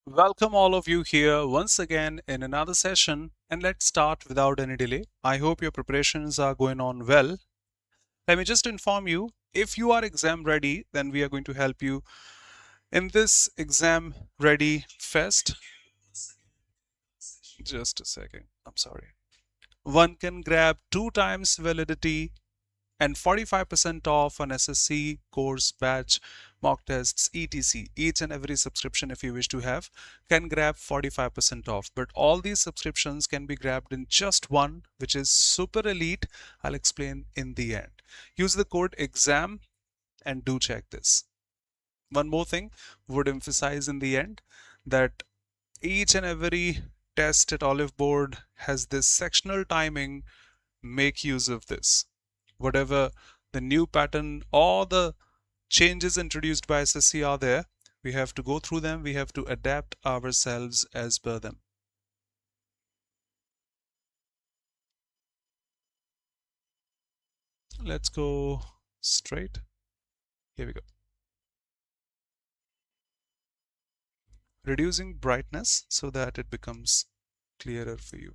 Welcome all of you here once again in another session, and let's start without any delay. I hope your preparations are going on well. Let me just inform you, if you are exam ready, then we are going to help you in this exam ready fest. Just a second, I'm sorry. One can grab 2 times validity and 45% off on SSC course batch mock tests etc. Each and every subscription, if you wish to have, can grab 45% off, but all these subscriptions can be grabbed in just one, which is super elite. I'll explain in the end. Use the code exam and do check this. One more thing would emphasize in the end that each and every test at Oliveboard has this sectional timing. Make use of this. Whatever the new pattern or the changes introduced by SSC are there, we have to go through them, we have to adapt ourselves as per them. Let's go straight. Here we go. Reducing brightness so that it becomes clearer for you.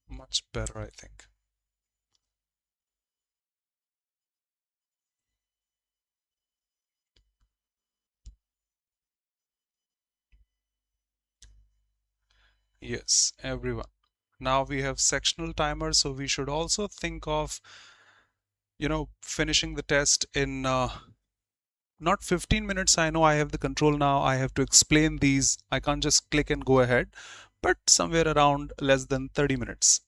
Much better, I think. Yes, everyone. Now we have sectional timer, so we should also think of, finishing the test in not 15 minutes. I know I have the control now. I have to explain these. I can't just click and go ahead, but somewhere around less than 30 minutes.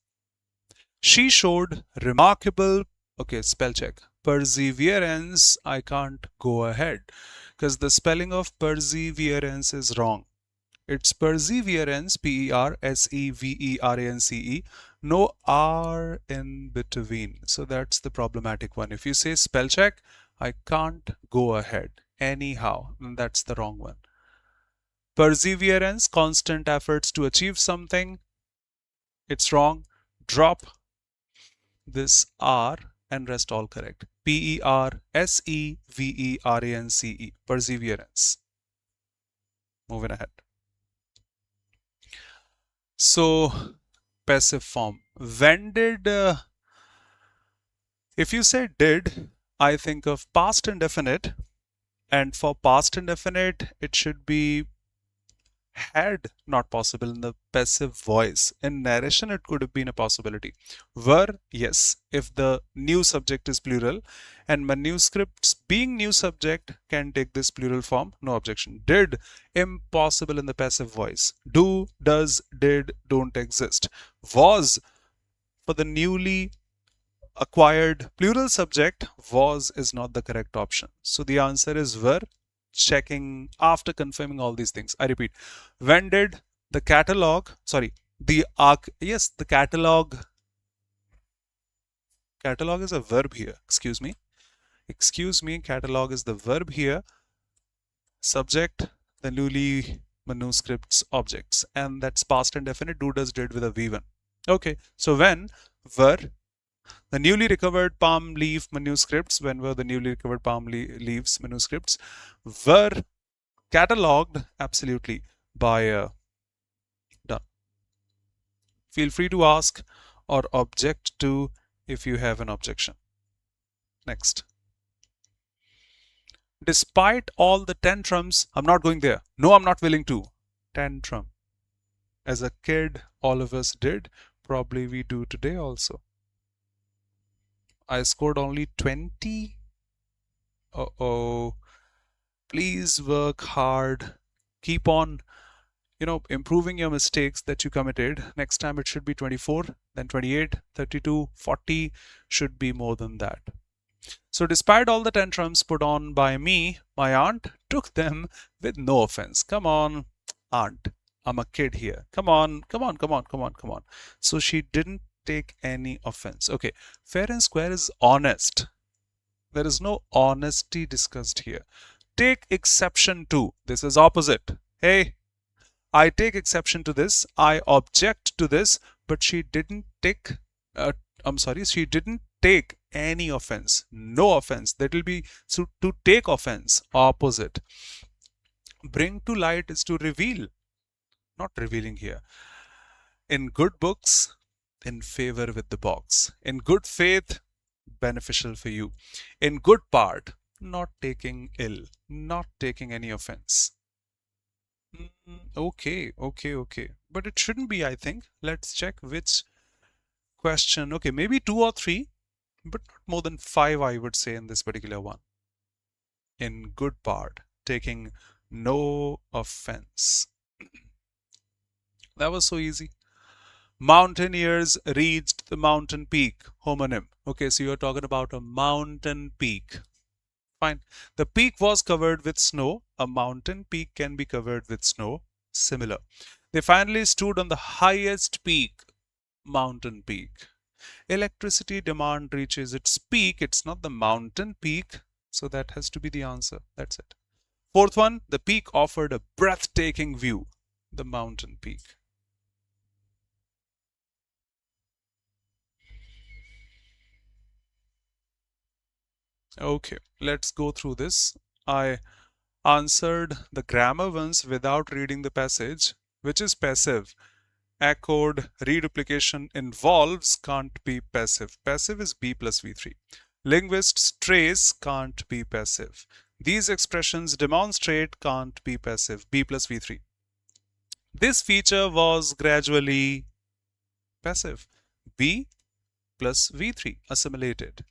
She showed remarkable, okay, spell check, perseverance. I can't go ahead because the spelling of perseverance is wrong. It's perseverance, Perseverance, no R in between. So that's the problematic one. If you say spell check, I can't go ahead. Anyhow, that's the wrong one. Perseverance, constant efforts to achieve something. It's wrong. Drop this R and rest all correct. Perseverance, perseverance. Moving ahead. So, passive form. When did, if you say did, I think of past indefinite, and for past indefinite, it should be had, not possible in the passive voice. In narration, it could have been a possibility. Were, yes, if the new subject is plural, and manuscripts being new subject can take this plural form, no objection. Did, impossible in the passive voice. Do, does, did, don't exist. Was, for the newly acquired plural subject, was is not the correct option. So the answer is were. Checking after confirming all these things. I repeat, when did the catalog, the catalog is a verb here. Excuse me, catalog is the verb here. Subject, the newly manuscripts objects, and that's past indefinite. Do, does, did with a V1. Okay, so when were the newly recovered palm leaf manuscripts, when were the newly recovered palm leaves manuscripts were catalogued, absolutely, by done. Feel free to ask or object to if you have an objection. Next. Despite all the tantrums, I'm not going there. No, I'm not willing to. Tantrum. As a kid, all of us did. Probably we do today also. I scored only 20. Uh-oh. Please work hard. Keep on, improving your mistakes that you committed. Next time it should be 24, then 28, 32, 40, should be more than that. So despite all the tantrums put on by me, my aunt took them with no offense. Come on, aunt. I'm a kid here. Come on. So she didn't take any offense. Okay, fair and square is honest. There is no honesty discussed here. Take exception to. This is opposite. Hey, I take exception to this. I object to this, but she didn't take, she didn't take any offense. No offense. That will be, so to take offense, opposite. Bring to light is to reveal, not revealing here. In good books, in favor with the box. In good faith, beneficial for you. In good part, not taking ill, not taking any offense. Okay. But it shouldn't be, I think. Let's check which question. Okay, maybe 2 or 3, but not more than 5, I would say, in this particular one. In good part, taking no offense. That was so easy. Mountaineers reached the mountain peak. Homonym. Okay, so you're talking about a mountain peak. Fine. The peak was covered with snow. A mountain peak can be covered with snow. Similar. They finally stood on the highest peak. Mountain peak. Electricity demand reaches its peak. It's not the mountain peak. So that has to be the answer. That's it. Fourth one, the peak offered a breathtaking view. The mountain peak. Okay, let's go through this. I answered the grammar ones without reading the passage, which is passive. Accord, reduplication, involves can't be passive. Passive is B plus V3. Linguists trace can't be passive. These expressions demonstrate can't be passive. B plus V3. This feature was gradually passive. B plus V3, assimilated.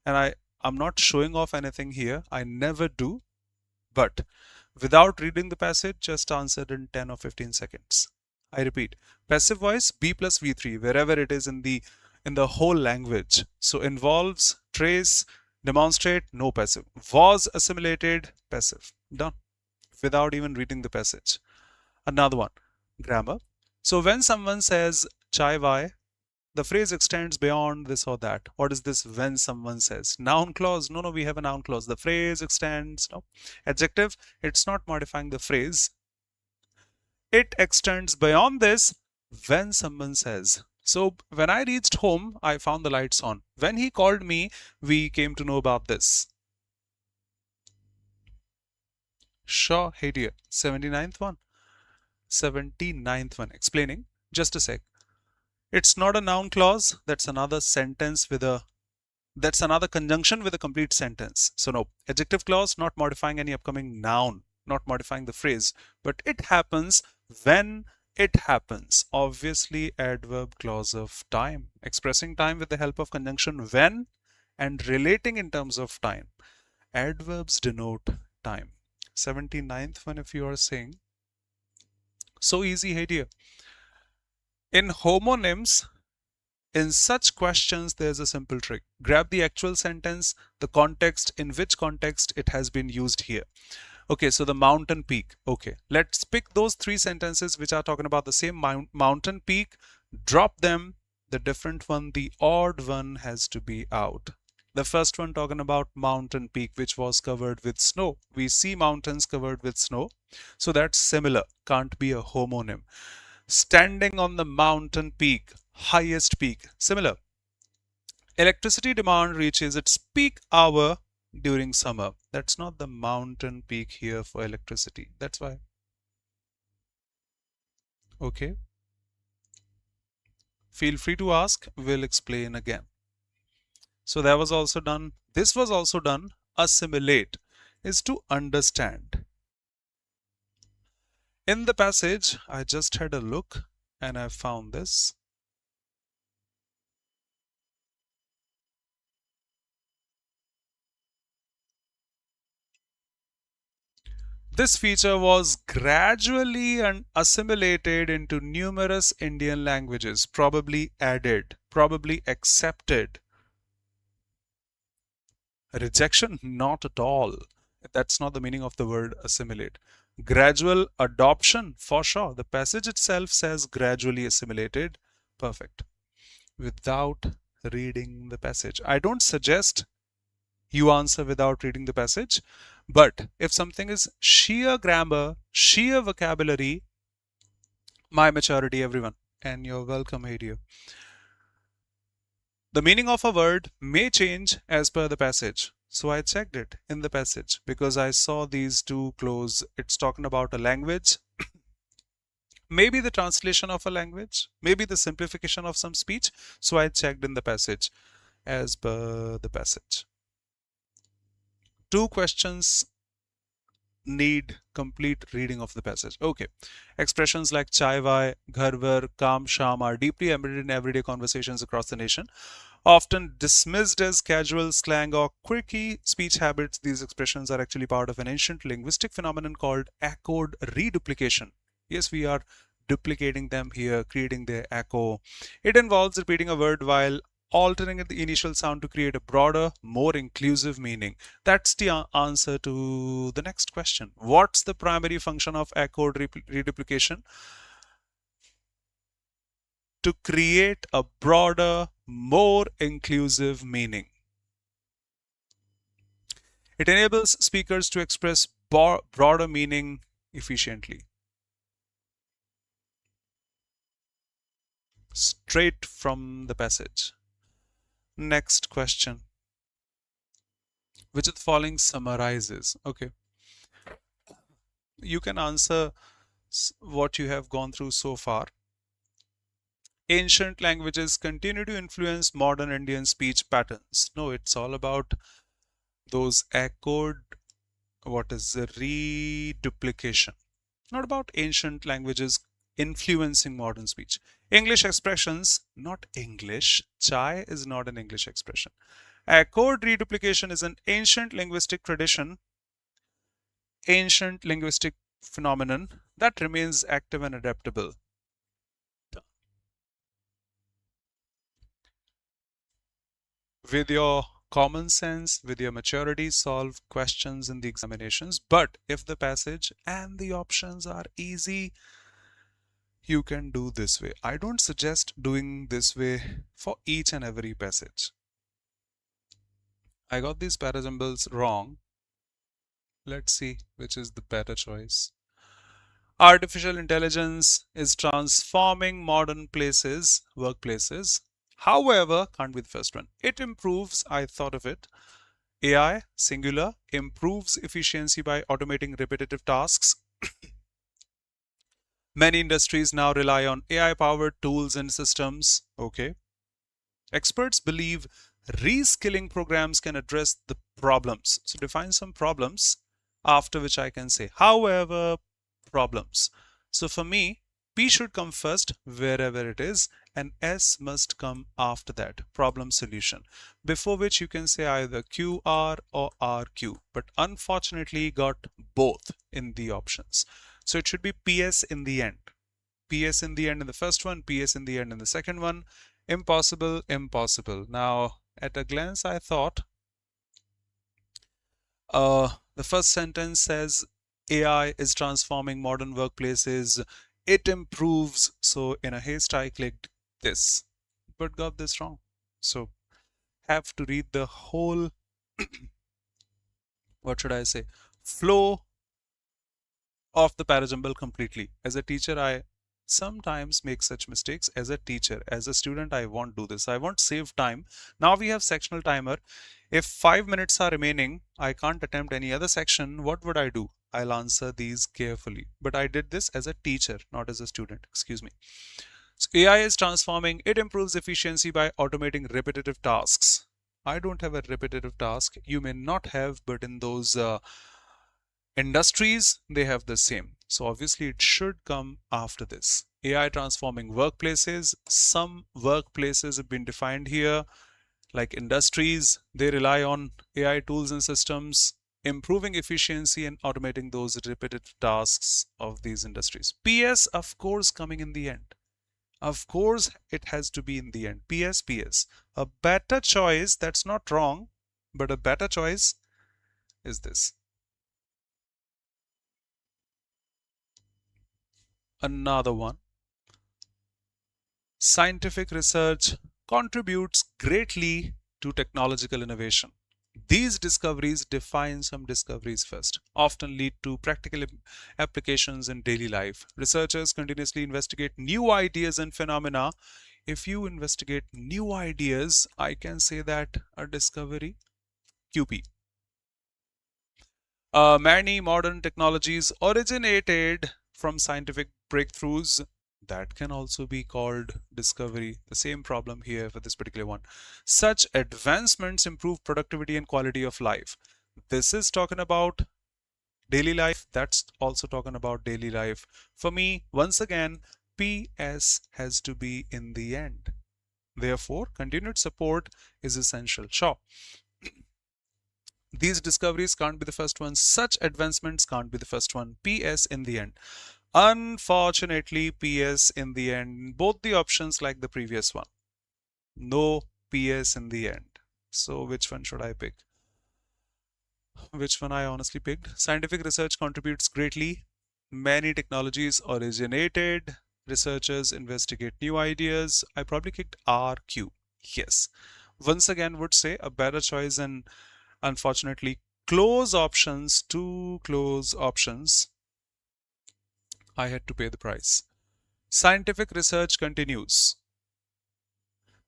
And I'm not showing off anything here. I never do. But without reading the passage, just answered in 10 or 15 seconds. I repeat, passive voice B plus V3 wherever it is in the whole language. So involves, trace, demonstrate, no passive. Was assimilated, passive. Done. Without even reading the passage. Another one, grammar. So when someone says chai vai, the phrase extends beyond this or that. What is this when someone says? Noun clause. No, we have a noun clause. The phrase extends. No. Adjective. It's not modifying the phrase. It extends beyond this when someone says. So when I reached home, I found the lights on. When he called me, we came to know about this. Sure, hey dear. 79th one. 79th one. Explaining. Just a sec. It's not a noun clause. That's another sentence with a, that's another conjunction with a complete sentence. So no, adjective clause, not modifying any upcoming noun, not modifying the phrase, but it happens when it happens. Obviously, adverb clause of time, expressing time with the help of conjunction when and relating in terms of time. Adverbs denote time. 79th one, if you are saying. So easy, hey dear. In homonyms, in such questions, there's a simple trick. Grab the actual sentence, the context, in which context it has been used here. Okay, so the mountain peak. Okay, let's pick those 3 sentences which are talking about the same mountain peak, drop them. The different one, the odd one, has to be out. The first one talking about mountain peak, which was covered with snow. We see mountains covered with snow. So that's similar, can't be a homonym. Standing on the mountain peak, highest peak, similar. Electricity demand reaches its peak hour during summer. That's not the mountain peak here for electricity. That's why. Okay. Feel free to ask. We'll explain again. So that was also done. This was also done. Assimilate is to understand. In the passage, I just had a look and I found this. This feature was gradually assimilated into numerous Indian languages, probably added, probably accepted. Rejection? Not at all. That's not the meaning of the word assimilate. Gradual adoption, for sure. The passage itself says gradually assimilated. Perfect. Without reading the passage. I don't suggest you answer without reading the passage, but if something is sheer grammar, sheer vocabulary, my maturity, everyone, and you're welcome, hey dear. The meaning of a word may change as per the passage. So I checked it in the passage because I saw these two close. It's talking about a language, maybe the translation of a language, maybe the simplification of some speech. So I checked in the passage as per the passage. Two questions need complete reading of the passage. Okay. Expressions like chai vai, ghar var, kam sham are deeply embedded in everyday conversations across the nation. Often dismissed as casual slang or quirky speech habits, these expressions are actually part of an ancient linguistic phenomenon called echoed reduplication. Yes, we are duplicating them here, creating their echo. It involves repeating a word while altering the initial sound to create a broader, more inclusive meaning. That's the answer to the next question. What's the primary function of echoed reduplication? To create a broader, more inclusive meaning. It enables speakers to express broader meaning efficiently. Straight from the passage. Next question. Which of the following summarizes? Okay. You can answer what you have gone through so far. Ancient languages continue to influence modern Indian speech patterns. No, it's all about those echoed, what is the reduplication? Not about ancient languages influencing modern speech. English expressions, not English. Chai is not an English expression. Echoed reduplication is an ancient linguistic tradition, ancient linguistic phenomenon that remains active and adaptable. With your common sense, with your maturity, solve questions in the examinations. But if the passage and the options are easy, you can do this way. I don't suggest doing this way for each and every passage. I got these parasymbols wrong. Let's see which is the better choice. Artificial intelligence is transforming modern workplaces. However, can't be the first one. It improves, I thought of it. AI, singular, improves efficiency by automating repetitive tasks. Many industries now rely on AI-powered tools and systems. Okay. Experts believe reskilling programs can address the problems. So define some problems, after which I can say, however, problems. So for me, P should come first wherever it is, and S must come after that, problem solution, before which you can say either QR or RQ, but unfortunately got both in the options. So it should be PS in the end. PS in the end in the first one, PS in the end in the second one. Impossible, impossible. Now, at a glance, I thought the first sentence says AI is transforming modern workplaces. It improves. So in a haste, I clicked this, but got this wrong. So have to read the whole, what should I say, flow of the parasymbol completely. As a teacher, I sometimes make such mistakes. As a teacher, as a student, I won't do this. I won't save time. Now we have sectional timer. If 5 minutes are remaining, I can't attempt any other section. What would I do? I'll answer these carefully. But I did this as a teacher, not as a student. Excuse me. So AI is transforming. It improves efficiency by automating repetitive tasks. I don't have a repetitive task. You may not have, but in those industries, they have the same. So obviously it should come after this. AI transforming workplaces. Some workplaces have been defined here, like industries. They rely on AI tools and systems, improving efficiency and automating those repetitive tasks of these industries. PS, of course, coming in the end. Of course, it has to be in the end. PS, PS. A better choice, that's not wrong, but a better choice is this. Another one. Scientific research contributes greatly to technological innovation. These discoveries, define some discoveries first, often lead to practical applications in daily life. Researchers continuously investigate new ideas and phenomena If you investigate new ideas, I can say that a discovery, QP. Many modern technologies originated from scientific breakthroughs. That can also be called discovery. The same problem here for this particular one. Such advancements improve productivity and quality of life. This is talking about daily life. That's also talking about daily life. For me, once again, PS has to be in the end. Therefore, continued support is essential. Sure. These discoveries can't be the first one. Such advancements can't be the first one. PS in the end. Unfortunately, PS in the end. Both the options like the previous one. No PS in the end. So which one should I pick? Which one I honestly picked? Scientific research contributes greatly. Many technologies originated. Researchers investigate new ideas. I probably kicked RQ. Yes. Once again, would say a better choice, and unfortunately, close options, two close options. I had to pay the price. Scientific research continues.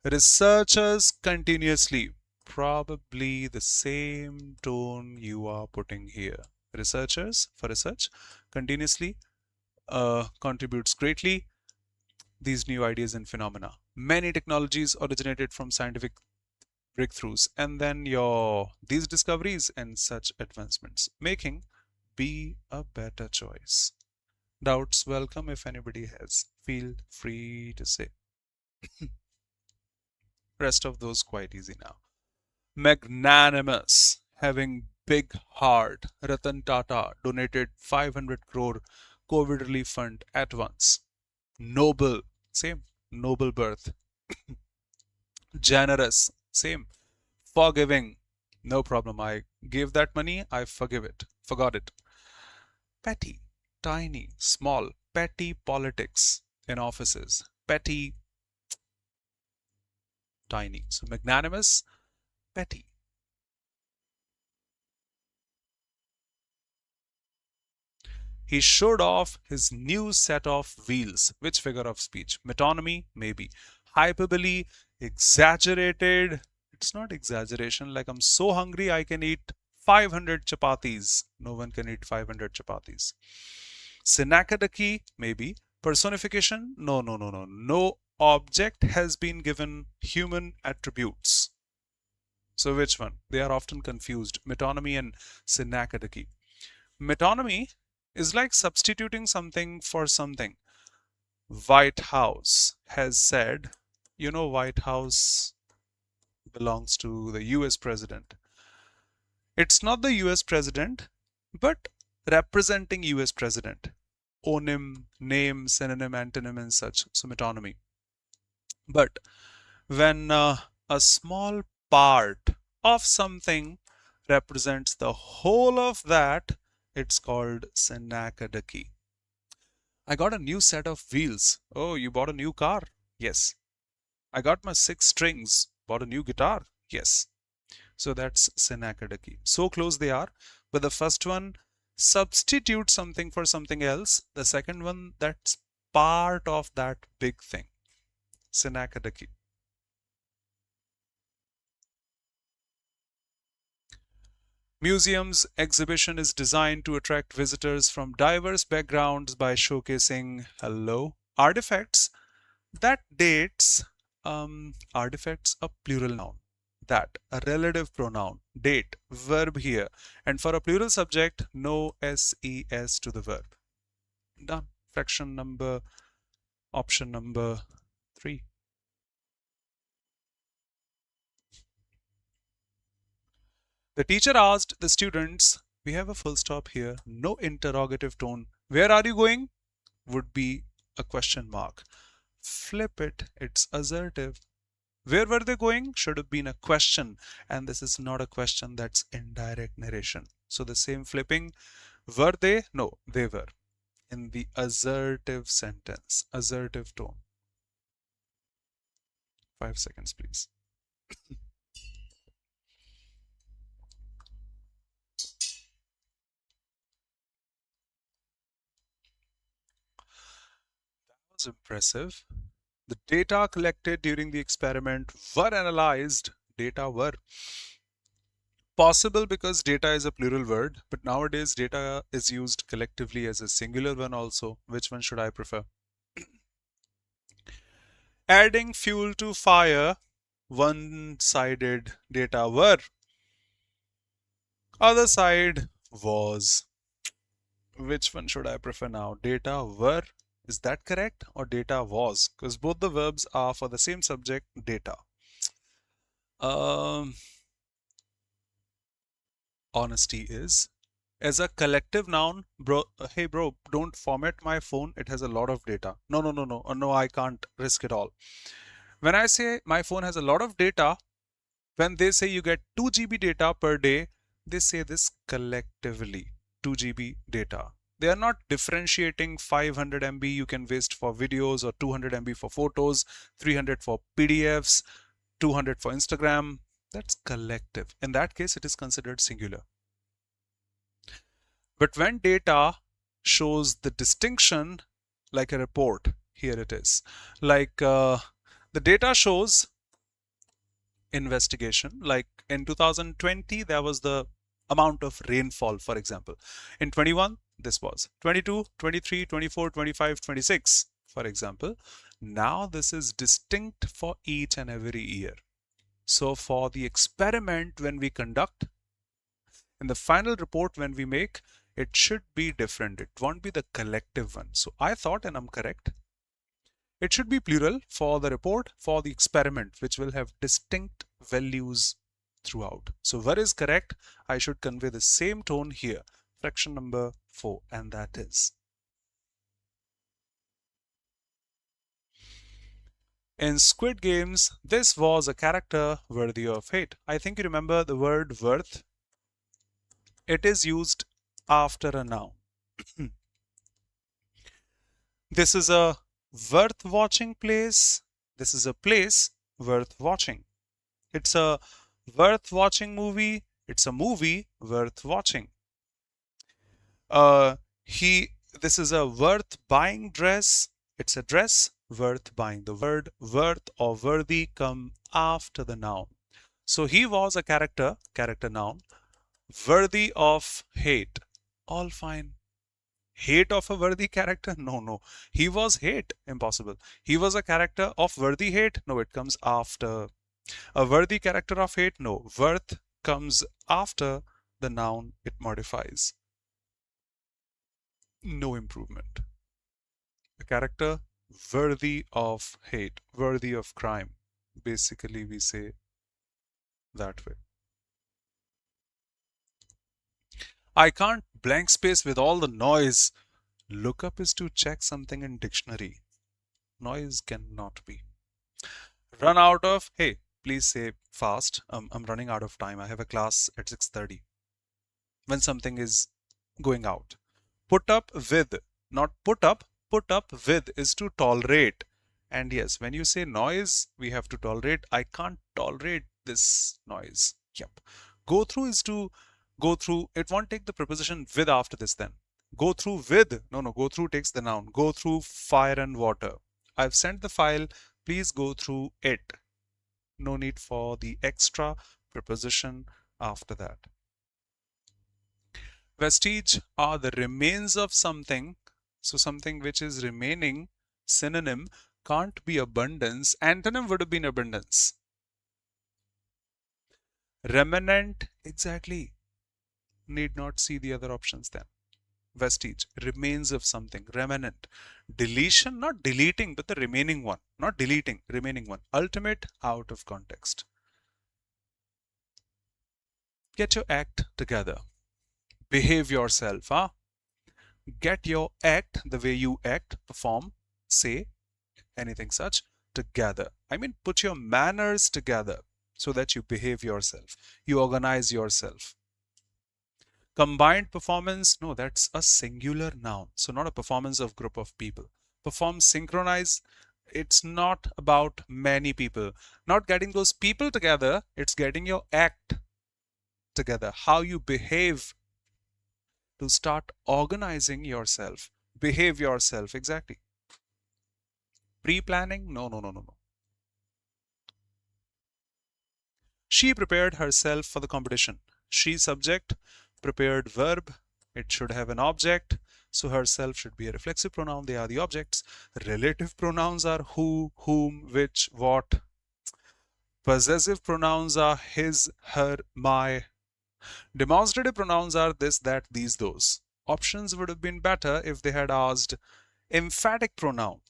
Researchers continuously. Probably the same tone you are putting here. Researchers for research continuously contributes greatly these new ideas and phenomena. Many technologies originated from scientific breakthroughs, and then these discoveries and such advancements, making B a better choice. Doubts welcome. If anybody has, feel free to say. Rest of those quite easy now. Magnanimous, having big heart. Ratan Tata donated 500 crore COVID relief fund at once. Noble, same. Noble birth. Generous, same. Forgiving, no problem. I gave that money, I forgive it. Forgot it. Petty, tiny, small. Petty politics in offices. Petty, tiny. So magnanimous, petty. He showed off his new set of wheels. Which figure of speech? Metonymy? Maybe. Hyperbole? Exaggerated? It's not exaggeration. Like, I'm so hungry I can eat 500 chapatis. No one can eat 500 chapatis. Synecdoche? Maybe. Personification? No, no, no, no. No object has been given human attributes. So which one? They are often confused. Metonymy and synecdoche. Metonymy is like substituting something for something. White House has said, White House belongs to the US president. It's not the US president, but representing US president. Onym, name, synonym, antonym, and such. So metonymy. But when a small part of something represents the whole of that, it's called synecdoche. I got a new set of wheels. Oh, you bought a new car? Yes. I got my 6 strings. Bought a new guitar? Yes. So that's synecdoche. So close they are. But the first one, substitute something for something else. The second one, that's part of that big thing. Synecdoche. Museum's exhibition is designed to attract visitors from diverse backgrounds by showcasing artifacts. That dates artifacts a plural noun. That a relative pronoun. Date verb here. And for a plural subject, no ses to the verb. Done. Fraction number, option number 3. The teacher asked the students, we have a full stop here, no interrogative tone. Where are you going? Would be a question mark. Flip it, it's assertive. Where were they going? Should have been a question, and this is not a question, that's indirect narration. So the same flipping, were they? No, they were. In the assertive sentence, assertive tone. 5 seconds, please. That was impressive. The data collected during the experiment were analyzed. Data were. Possible because data is a plural word, but nowadays data is used collectively as a singular one also. Which one should I prefer? Adding fuel to fire, one-sided. Data were. Other side was. Which one should I prefer now? Data were. Is that correct? Or data was? Because both the verbs are for the same subject, data. Honesty is. As a collective noun, bro, hey bro, don't format my phone. It has a lot of data. No, no, no, no. No, I can't risk it all. When I say my phone has a lot of data, when they say you get 2 GB data per day, they say this collectively, 2 GB data. They are not differentiating 500 MB you can waste for videos or 200 MB for photos, 300 for PDFs, 200 for Instagram. That's collective. In that case, it is considered singular. But when data shows the distinction, like a report, here it is. Like the data shows investigation. Like in 2020, there was the amount of rainfall, for example. In 21, this was 22, 23, 24, 25, 26, for example. Now this is distinct for each and every year. So for the experiment when we conduct, in the final report when we make, it should be different. It won't be the collective one. So I thought, and I'm correct, it should be plural for the report, for the experiment, which will have distinct values throughout. So where is correct? I should convey the same tone here. Fraction number 4, and that is. In Squid Games, this was a character worthy of hate. I think you remember the word worth. It is used after a noun. This is a worth watching place. This is a place worth watching. It's a worth watching movie. It's a movie worth watching. This is a worth buying dress. It's a dress worth buying. The word worth or worthy come after the noun. So he was a character noun, worthy of hate. All fine. Hate of a worthy character? No, no. He was hate. Impossible. He was a character of worthy hate? No, it comes after. A worthy character of hate? No. Worth comes after the noun it modifies. No improvement. A character worthy of hate, worthy of crime. Basically, we say that way. I can't blank space with all the noise. Look up is to check something in dictionary. Noise cannot be. Run out of, hey, please say fast. I'm running out of time. I have a class at 6:30. When something is going out. Put up with, not put up with is to tolerate. And yes, when you say noise, we have to tolerate. I can't tolerate this noise. Yep. Go through is to go through. It won't take the preposition with after this then. Go through with. No, go through takes the noun. Go through fire and water. I've sent the file. Please go through it. No need for the extra preposition after that. Vestige are the remains of something. So something which is remaining, synonym, can't be abundance. Antonym would have been abundance. Remnant, exactly. Need not see the other options then. Vestige, remains of something, remnant. Deletion, not deleting, but the remaining one. Not deleting, remaining one. Ultimate, out of context. Get your act together. Behave yourself, huh? Get your act, the way you act, perform, say, anything such, together. I mean, put your manners together so that you behave yourself. You organize yourself. Combined performance, no, that's a singular noun. So not a performance of group of people. Perform, synchronize, it's not about many people. Not getting those people together, it's getting your act together. How you behave to start organizing yourself. Behave yourself, exactly. Pre-planning? No, no, no, no, no. She prepared herself for the competition. She subject, prepared verb. It should have an object. So herself should be a reflexive pronoun. They are the objects. Relative pronouns are who, whom, which, what. Possessive pronouns are his, her, my. Demonstrative pronouns are this, that, these, those. Options would have been better if they had asked emphatic pronoun.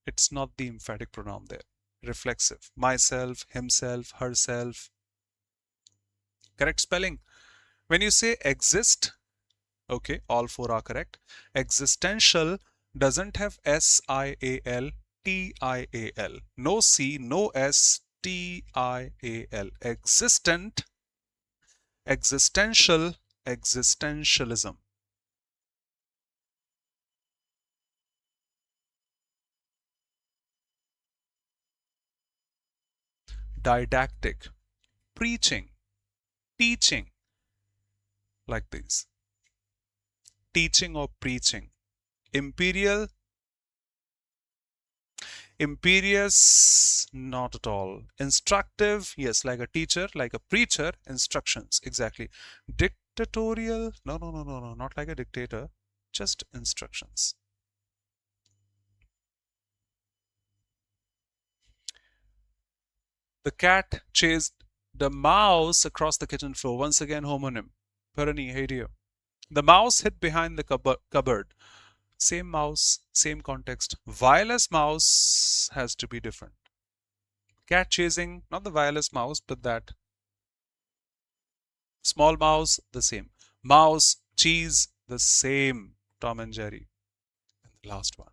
It's not the emphatic pronoun there. Reflexive. Myself, himself, herself. Correct spelling. When you say exist, okay, all four are correct. Existential doesn't have S-I-A-L, T-I-A-L. No C, no S, T-I-A-L. Existent, existential, existentialism. Didactic, preaching, teaching, like these. Teaching or preaching. Imperial, imperious, not at all. Instructive, yes, like a teacher, like a preacher. Instructions, exactly. Dictatorial, no, no, no, no, no, not like a dictator, just instructions. The cat chased the mouse across the kitchen floor. Once again, homonym. Parani, hey dear. The mouse hid behind the cupboard. Same mouse, same context. Wireless mouse has to be different. Cat chasing, not the wireless mouse, but that. Small mouse, the same. Mouse, cheese, the same. Tom and Jerry. And the last one.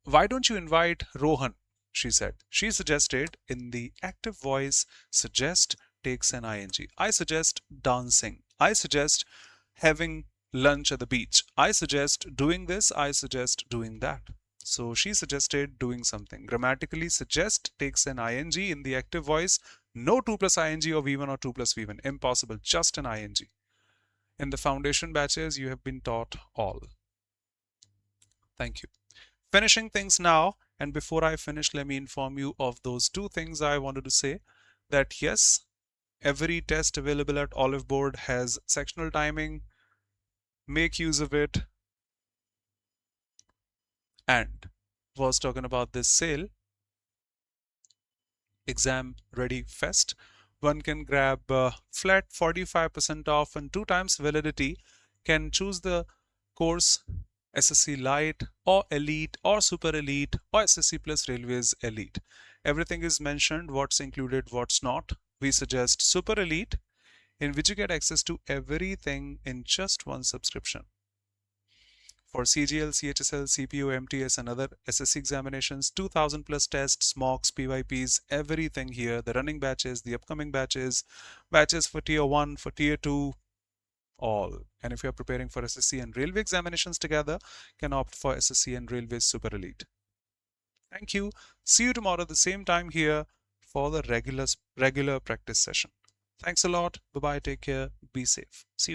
Why don't you invite Rohan? She said. She suggested in the active voice, suggest takes an ing. I suggest dancing. I suggest having lunch at the beach. I suggest doing this. I suggest doing that. So she suggested doing something. Grammatically, suggest takes an ing in the active voice. No 2 plus ing or v1 or 2 plus v1. Impossible. Just an ing. In the foundation batches, you have been taught all. Thank you. Finishing things now, and before I finish, let me inform you of those two things I wanted to say. That yes, every test available at Oliveboard has sectional timing. Make use of it. And was talking about this sale, Exam Ready Fest. One can grab flat 45% off and 2 times validity. Can choose the course SSC Lite or Elite or Super Elite or SSC plus Railways Elite. Everything is mentioned, what's included, what's not. We suggest Super Elite, in which you get access to everything in just one subscription. For CGL, CHSL, CPO, MTS and other SSC examinations, 2000 plus tests, mocks, PYPs, everything here. The running batches, the upcoming batches, batches for tier 1, for tier 2, all. And if you're preparing for SSC and Railway examinations together, can opt for SSC and Railway Super Elite. Thank you. See you tomorrow at the same time here for the regular practice session. Thanks a lot. Bye-bye. Take care. Be safe. See you.